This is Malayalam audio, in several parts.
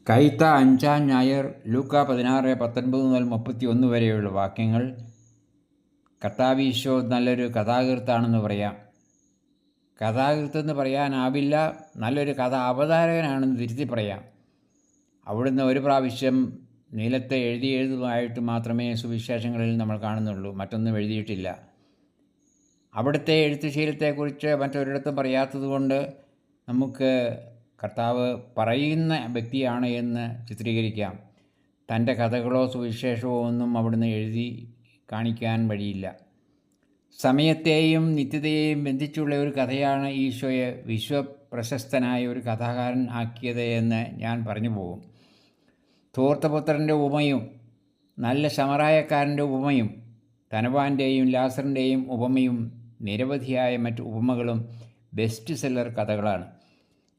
കൈത്ത അഞ്ചാം ഞായർ ലൂക്ക 16:19 മുതൽ 31 വരെയുള്ള വാക്യങ്ങൾ. കർത്താവീശോ നല്ലൊരു കഥാകൃത്താണെന്ന് പറയാം. കഥാകൃത്തെന്ന് പറയാനാവില്ല, നല്ലൊരു കഥ അവതാരകനാണെന്ന് തിരുത്തി പറയാം. അവിടുന്ന് ഒരു പ്രാവശ്യം നീലത്തെ എഴുതുമായിട്ട് മാത്രമേ സുവിശേഷങ്ങളിൽ നമ്മൾ കാണുന്നുള്ളൂ, മറ്റൊന്നും എഴുതിയിട്ടില്ല. അവിടുത്തെ എഴുത്തുശീലത്തെക്കുറിച്ച് മറ്റൊരിടത്തും പറയാത്തതുകൊണ്ട് നമുക്ക് കർത്താവ് പറയുന്ന വ്യക്തിയാണ് എന്ന് ചിത്രീകരിക്കാം. തൻ്റെ കഥകളോ സുവിശേഷമോ ഒന്നും അവിടുന്ന് എഴുതി കാണിക്കാൻ വഴിയില്ല. സമയത്തെയും നിത്യതയെയും ബന്ധിച്ചുള്ള ഒരു കഥയാണ് ഈശോയെ വിശ്വപ്രശസ്തനായ ഒരു കഥാകാരൻ ആക്കിയത് എന്ന് ഞാൻ പറഞ്ഞു പോകും. ധൂർത്തപുത്രൻ്റെ ഉപമയും നല്ല ശമറായക്കാരൻ്റെ ഉപമയും ധനവാന്റെയും ലാസറിൻ്റെയും ഉപമയും നിരവധിയായ മറ്റ് ഉപമകളും ബെസ്റ്റ് സെല്ലർ കഥകളാണ്.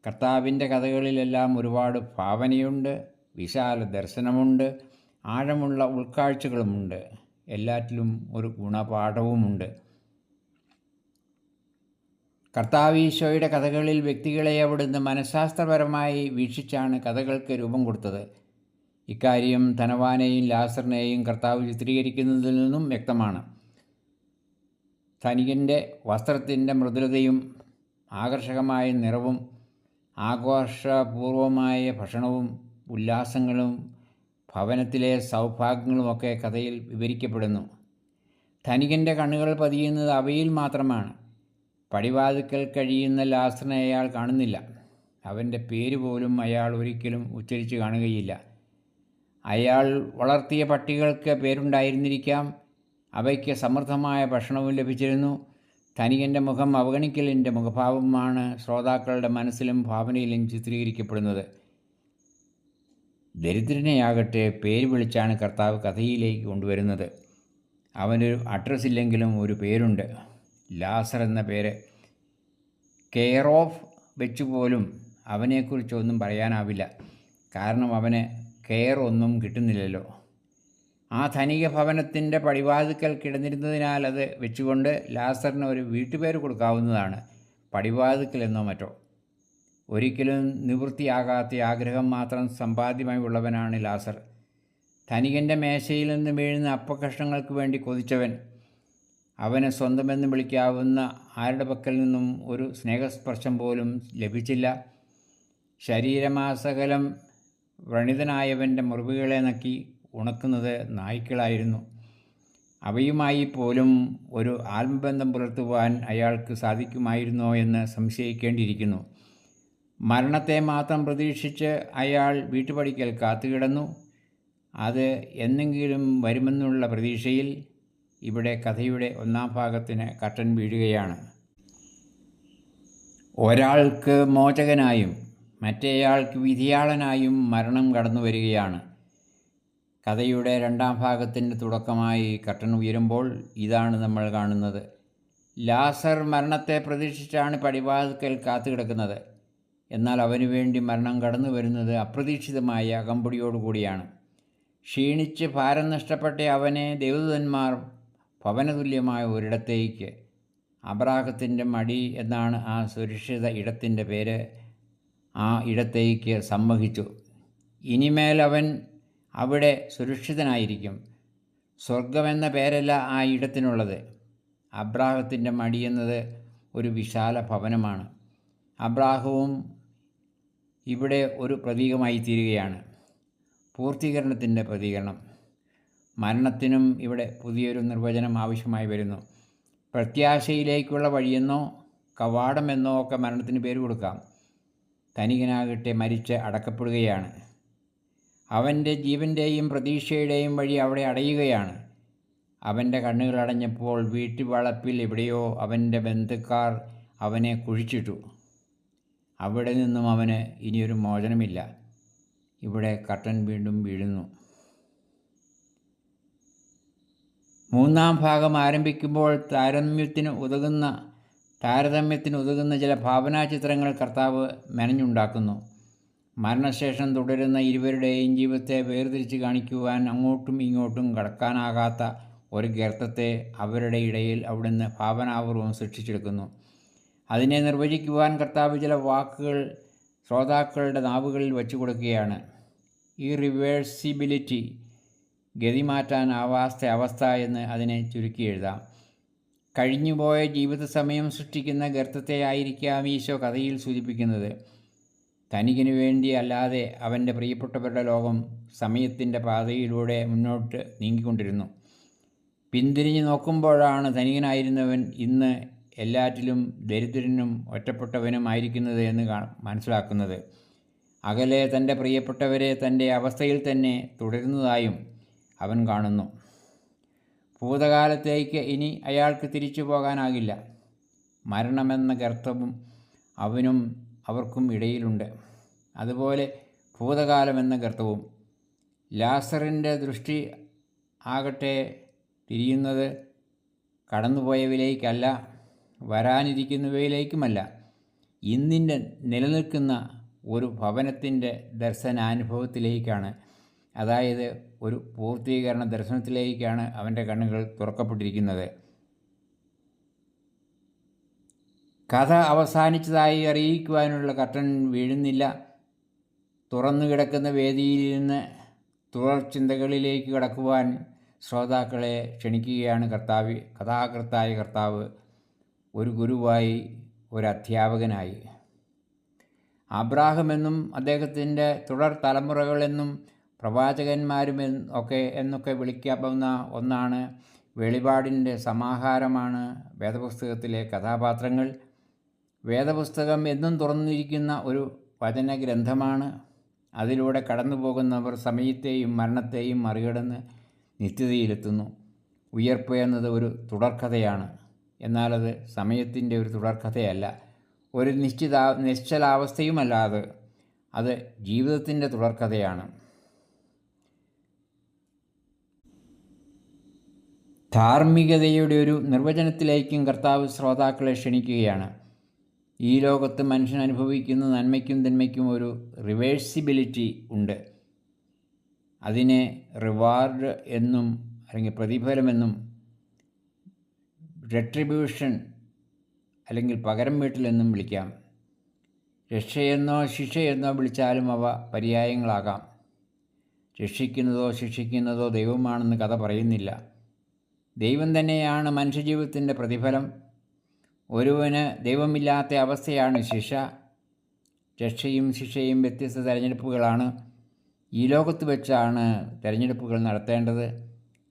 കർത്താവിൻ്റെ കഥകളിലെല്ലാം ഒരുപാട് ഭാവനയുണ്ട്, വിശാല ദർശനമുണ്ട്, ആഴമുള്ള ഉൾക്കാഴ്ചകളുമുണ്ട്, എല്ലാറ്റിലും ഒരു ഗുണപാഠവുമുണ്ട്. കർത്താവീശോയുടെ കഥകളിൽ വ്യക്തികളെ അവിടുന്ന് മനഃശാസ്ത്രപരമായി വീക്ഷിച്ചാണ് കഥകൾക്ക് രൂപം കൊടുത്തത്. ഇക്കാര്യം ധനവാനെയും ലാസറിനെയും കർത്താവ് ചിത്രീകരിക്കുന്നതിൽ നിന്നും വ്യക്തമാണ്. ധനികൻ്റെ വസ്ത്രത്തിൻ്റെ മൃദുലതയും ആകർഷകമായ നിറവും ആഘോഷപൂർവമായ ഭക്ഷണവും ഉല്ലാസങ്ങളും ഭവനത്തിലെ സൗഭാഗ്യങ്ങളുമൊക്കെ കഥയിൽ വിവരിക്കപ്പെടുന്നു. ധനികൻ്റെ കണ്ണുകൾ പതിയുന്നത് അവയിൽ മാത്രമാണ്. പടിവാതിക്കൽ കഴിയുന്ന ലാസറിനെ അയാൾ കാണുന്നില്ല. അവൻ്റെ പേര് പോലും അയാൾ ഒരിക്കലും ഉച്ചരിച്ച് കാണുകയില്ല. അയാൾ വളർത്തിയ പട്ടികൾക്ക് പേരുണ്ടായിരുന്നിരിക്കാം, അവയ്ക്ക് സമൃദ്ധമായ ഭക്ഷണവും ലഭിച്ചിരുന്നു. ധനികൻ്റെ മുഖം അവഗണിക്കലിൻ്റെ മുഖഭാവമാണ് ശ്രോതാക്കളുടെ മനസ്സിലും ഭാവനയിലും ചിത്രീകരിക്കപ്പെടുന്നത്. ദരിദ്രനെയാകട്ടെ പേര് വിളിച്ചാണ് കർത്താവ് കഥയിലേക്ക് കൊണ്ടുവരുന്നത്. അവനൊരു അഡ്രസ്സ് ഇല്ലെങ്കിലും ഒരു പേരുണ്ട്, ലാസർ എന്ന പേര്. കെയർ ഓഫ് വെച്ചുപോലും അവനെക്കുറിച്ചൊന്നും പറയാനാവില്ല, കാരണം അവന് കെയർ ഒന്നും കിട്ടുന്നില്ലല്ലോ. ആ ധനിക ഭവനത്തിൻ്റെ പടിവാതിക്കൽ കിടന്നിരുന്നതിനാൽ അത് വെച്ചുകൊണ്ട് ലാസറിന് ഒരു വീട്ടുപേര് കൊടുക്കാവുന്നതാണ്, പടിവാതിക്കൽ എന്നോ മറ്റോ. ഒരിക്കലും നിവൃത്തിയാകാത്ത ആഗ്രഹം മാത്രം സമ്പാദ്യമായി ഉള്ളവനാണ് ലാസർ. ധനികൻ്റെ മേശയിൽ നിന്ന് വീഴുന്ന അപ്പക്കഷ്ണങ്ങൾക്ക് വേണ്ടി കൊതിച്ചവൻ. അവന് സ്വന്തമെന്ന് വിളിക്കാവുന്ന ആരുടെ പക്കൽ നിന്നും ഒരു സ്നേഹസ്പർശം പോലും ലഭിച്ചില്ല. ശരീരമാസകലം വ്രണിതനായവൻ്റെ മുറിവുകളെ നക്കി ഉണക്കുന്നത് നായ്ക്കളായിരുന്നു. അവയുമായി പോലും ഒരു ആത്മബന്ധം പുലർത്തുവാൻ അയാൾക്ക് സാധിക്കുമായിരുന്നോ എന്ന് സംശയിക്കേണ്ടിയിരിക്കുന്നു. മരണത്തെ മാത്രം പ്രതീക്ഷിച്ച് അയാൾ വീട്ടുപടിക്കൽ കാത്തുകിടന്നു. അത് എന്നെങ്കിലും വരുമെന്നുള്ള പ്രതീക്ഷയിൽ ഇവിടെ കഥയുടെ ഒന്നാം ഭാഗത്തിന് കർട്ടൻ വീഴുകയാണ്. ഒരാൾക്ക് മോചകനായും മറ്റേയാൾക്ക് വിധിയാളനായും മരണം കടന്നു വരികയാണ്. കഥയുടെ രണ്ടാം ഭാഗത്തിൻ്റെ തുടക്കമായി കർട്ടൻ ഉയരുമ്പോൾ ഇതാണ് നമ്മൾ കാണുന്നത്. ലാസർ മരണത്തെ പ്രതീക്ഷിച്ചാണ് പടിവാതിക്കൽ കാത്തുകിടക്കുന്നത്. എന്നാൽ അവനു വേണ്ടി മരണം കടന്നു വരുന്നത് അപ്രതീക്ഷിതമായ അകമ്പടിയോടുകൂടിയാണ്. ക്ഷീണിച്ച് ഭാരം നഷ്ടപ്പെട്ട അവനെ ദേവദൂതന്മാർ ഭവനതുല്യമായ ഒരിടത്തേക്ക്, അബ്രാഹത്തിൻ്റെ മടി എന്നാണ് ആ സുരക്ഷിത ഇടത്തിൻ്റെ പേര്, ആ ഇടത്തേക്ക് സമ്മതിച്ചു. ഇനിമേൽ അവൻ അവിടെ സുരക്ഷിതനായിരിക്കും. സ്വർഗമെന്ന പേരല്ല ആ ഇടത്തിനുള്ളത്. അബ്രാഹത്തിൻ്റെ മടി എന്നത് ഒരു വിശാല ഭവനമാണ്. അബ്രാഹവും ഇവിടെ ഒരു പ്രതീകമായി തീരുകയാണ്, പൂർത്തീകരണത്തിൻ്റെ പ്രതീകരണം. മരണത്തിനും ഇവിടെ പുതിയൊരു നിർവചനം ആവശ്യമായി വരുന്നു. പ്രത്യാശയിലേക്കുള്ള വഴിയെന്നോ കവാടമെന്നോ ഒക്കെ മരണത്തിന് പേര് കൊടുക്കാം. ധനികനാകട്ടെ മരിച്ച് അടക്കപ്പെടുകയാണ്. അവൻ്റെ ജീവൻ്റെയും പ്രതീക്ഷയുടെയും വഴി അവിടെ അടയുകയാണ്. അവൻ്റെ കണ്ണുകൾ അടഞ്ഞപ്പോൾ വീട്ടുവളപ്പിൽ എവിടെയോ അവൻ്റെ ബന്ധുക്കാർ അവനെ കുഴിച്ചിട്ടു. അവിടെ നിന്നും അവന് ഇനിയൊരു മോചനമില്ല. ഇവിടെ കർട്ടൻ വീണ്ടും വീഴുന്നു. മൂന്നാം ഭാഗം ആരംഭിക്കുമ്പോൾ താരതമ്യത്തിന് ഉതകുന്ന ചില ഭാവനാചിത്രങ്ങൾ കർത്താവ് മെനഞ്ഞുണ്ടാക്കുന്നു. മരണശേഷം തുടരുന്ന ഇരുവരുടെയും ജീവിതത്തെ വേർതിരിച്ച് കാണിക്കുവാൻ അങ്ങോട്ടും ഇങ്ങോട്ടും കടക്കാനാകാത്ത ഒരു ഗർത്തത്തെ അവരുടെ ഇടയിൽ അവിടുന്ന് ഭാവനാപൂർവം സൃഷ്ടിച്ചെടുക്കുന്നു. അതിനെ നിർവചിക്കുവാൻ കർത്താവ് ചില വാക്കുകൾ ശ്രോതാക്കളുടെ നാവുകളിൽ വച്ചു കൊടുക്കുകയാണ്. ഇറിവേഴ്സിബിലിറ്റി, ഗതി മാറ്റാനാവാത്ത അവസ്ഥ എന്ന് അതിനെ ചുരുക്കി എഴുതാം. കഴിഞ്ഞുപോയ ജീവിത സമയം സൃഷ്ടിക്കുന്ന ഗർത്തത്തെ ആയിരിക്കാം ഈശോ കഥയിൽ സൂചിപ്പിക്കുന്നത്. തനിക്കിനു വേണ്ടി അല്ലാതെ അവൻ്റെ പ്രിയപ്പെട്ടവരുടെ ലോകം സമയത്തിൻ്റെ പാതയിലൂടെ മുന്നോട്ട് നീങ്ങിക്കൊണ്ടിരുന്നു. പിന്തിരിഞ്ഞ് നോക്കുമ്പോഴാണ് ധനികനായിരുന്നവൻ ഇന്ന് എല്ലാറ്റിലും ദരിദ്രനും ഒറ്റപ്പെട്ടവനും ആയിരിക്കുന്നത് എന്ന് മനസ്സിലാക്കുന്നത്. അകലെ തൻ്റെ പ്രിയപ്പെട്ടവരെ തൻ്റെ അവസ്ഥയിൽ തന്നെ തുടരുന്നതായും അവൻ കാണുന്നു. ഭൂതകാലത്തേക്ക് ഇനി അയാൾക്ക് തിരിച്ചു പോകാനാകില്ല. മരണമെന്ന ഗർത്തവും അവനും അവർക്കും ഇടയിലുണ്ട്. അതുപോലെ ഭൂതകാലമെന്ന ഗർത്തവും. ലാസറിൻ്റെ ദൃഷ്ടി ആകട്ടെ തിരിയുന്നത് കടന്നുപോയവയിലേക്കല്ല, വരാനിരിക്കുന്നവയിലേക്കുമല്ല, ഇന്നിൻ്റെ നിലനിൽക്കുന്ന ഒരു ഭവനത്തിൻ്റെ ദർശനാനുഭവത്തിലേക്കാണ്. അതായത് ഒരു പൂർത്തീകരണ ദർശനത്തിലേക്കാണ് അവൻ്റെ കണ്ണുകൾ തുറക്കപ്പെട്ടിരിക്കുന്നത്. കഥ അവസാനിച്ചതായി അറിയിക്കുവാനുള്ള കർട്ടൻ വീഴുന്നില്ല. തുറന്നു കിടക്കുന്ന വേദിയിൽ നിന്ന് തുടർ ചിന്തകളിലേക്ക് കടക്കുവാൻ ശ്രോതാക്കളെ ക്ഷണിക്കുകയാണ് കഥാകൃത്തായ കർത്താവ്, ഒരു ഗുരുവായി, ഒരു അധ്യാപകനായി. അബ്രാഹമെന്നും അദ്ദേഹത്തിൻ്റെ തുടർ തലമുറകളെന്നും പ്രവാചകന്മാരും എന്നൊക്കെ വിളിക്കാവുന്ന ഒന്നാണ്. വെളിപാടിൻ്റെ സമാഹാരമാണ് വേദപുസ്തകത്തിലെ കഥാപാത്രങ്ങൾ. വേദപുസ്തകം എന്നും തുറന്നിരിക്കുന്ന ഒരു വചനഗ്രന്ഥമാണ്. അതിലൂടെ കടന്നു പോകുന്നവർ സമയത്തെയും മരണത്തെയും മറികടന്ന് നിത്യതയിലെത്തുന്നു. ഉയർപ്പ് എന്നത് ഒരു തുടർക്കഥയാണ്. എന്നാൽ അത് സമയത്തിൻ്റെ ഒരു തുടർക്കഥയല്ല, ഒരു നിശ്ചലാവസ്ഥയുമല്ലാതെ അത് ജീവിതത്തിൻ്റെ തുടർക്കഥയാണ്. ധാർമ്മികതയുടെ ഒരു നിർവചനത്തിലേക്കും കർത്താവ് ശ്രോതാക്കളെ ക്ഷണിക്കുകയാണ്. ഈ ലോകത്ത് മനുഷ്യൻ അനുഭവിക്കുന്ന നന്മയ്ക്കും തിന്മയ്ക്കും ഒരു റിവേഴ്സിബിലിറ്റി ഉണ്ട്. അതിനെ റിവാർഡ് എന്നും അല്ലെങ്കിൽ പ്രതിഫലമെന്നും റെട്രിബ്യൂഷൻ അല്ലെങ്കിൽ പകരം വീട്ടലെന്നും വിളിക്കാം. രക്ഷയെന്നോ ശിക്ഷയെന്നോ വിളിച്ചാലും അവ പര്യായങ്ങളാകാം. രക്ഷിക്കുന്നതോ ശിക്ഷിക്കുന്നതോ ദൈവമാണെന്ന് കഥ പറയുന്നില്ല. ദൈവം തന്നെയാണ് മനുഷ്യജീവിതത്തിൻ്റെ പ്രതിഫലം. ഒരുവന് ദൈവമില്ലാത്ത അവസ്ഥയാണ് ശിക്ഷ. രക്ഷയും ശിക്ഷയും വ്യത്യസ്ത തിരഞ്ഞെടുപ്പുകളാണ്. ഈ ലോകത്ത് വെച്ചാണ് തിരഞ്ഞെടുപ്പുകൾ നടത്തേണ്ടത്.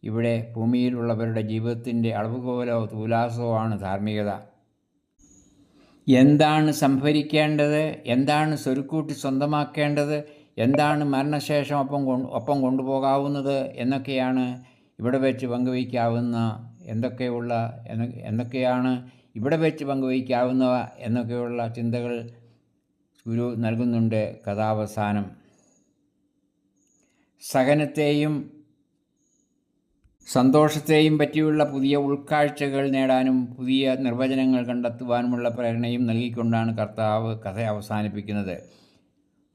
ഇവിടെ ഭൂമിയിലുള്ളവരുടെ ജീവിതത്തിൻ്റെ അളവുകോലോ തുലാസോ ആണ് ധാർമ്മികത. എന്താണ് സംഭരിക്കേണ്ടത്, എന്താണ് സ്വരുക്കൂട്ടി സ്വന്തമാക്കേണ്ടത്, എന്താണ് മരണശേഷം ഒപ്പം കൊണ്ടുപോകാവുന്നത് എന്നൊക്കെയാണ് ഇവിടെ വെച്ച് പങ്കുവയ്ക്കാവുന്ന എന്തൊക്കെയാണ് ഇവിടെ വെച്ച് പങ്കുവയ്ക്കാവുന്നവ എന്നൊക്കെയുള്ള ചിന്തകൾ ഗുരു നൽകുന്നുണ്ട്. കഥാവസാനം സഹനത്തെയും സന്തോഷത്തെയും പറ്റിയുള്ള പുതിയ ഉൾക്കാഴ്ചകൾ നേടാനും പുതിയ നിർവചനങ്ങൾ കണ്ടെത്തുവാനുമുള്ള പ്രേരണയും നൽകിക്കൊണ്ടാണ് കർത്താവ് കഥ അവസാനിപ്പിക്കുന്നത്.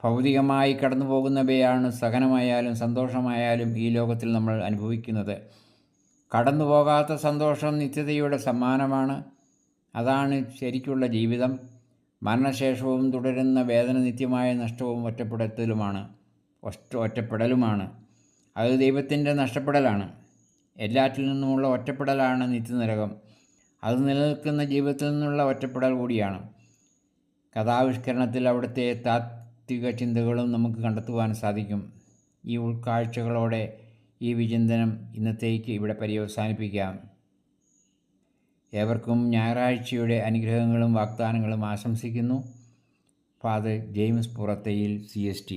ഭൗതികമായി കടന്നു പോകുന്നവയാണ് സഹനമായാലും സന്തോഷമായാലും ഈ ലോകത്തിൽ നമ്മൾ അനുഭവിക്കുന്നത്. കടന്നു പോകാത്ത സന്തോഷം നിത്യതയുടെ സമ്മാനമാണ്. അതാണ് ശരിക്കുള്ള ജീവിതം. മരണശേഷവും തുടരുന്ന വേദന നിത്യമായ നഷ്ടവും ഒറ്റപ്പെടലുമാണ്. അത് ദൈവത്തിൻ്റെ നഷ്ടപ്പെടലാണ്. എല്ലാറ്റിൽ നിന്നുമുള്ള ഒറ്റപ്പെടലാണ് നിത്യനരകം. അത് നിലനിൽക്കുന്ന ജീവിതത്തിൽ നിന്നുള്ള ഒറ്റപ്പെടൽ കൂടിയാണ്. കഥാവിഷ്കരണത്തിൽ അവിടുത്തെ താത്വിക ചിന്തകളും നമുക്ക് കണ്ടെത്തുവാൻ സാധിക്കും. ഈ ഉൾക്കാഴ്ചകളോടെ ഈ വിചിന്തനം ഇന്നത്തേക്ക് ഇവിടെ പര്യവസാനിപ്പിക്കാം. ഏവർക്കും ഞായറാഴ്ചയുടെ അനുഗ്രഹങ്ങളും വാഗ്ദാനങ്ങളും ആശംസിക്കുന്നു. Father James Purathayil, CST.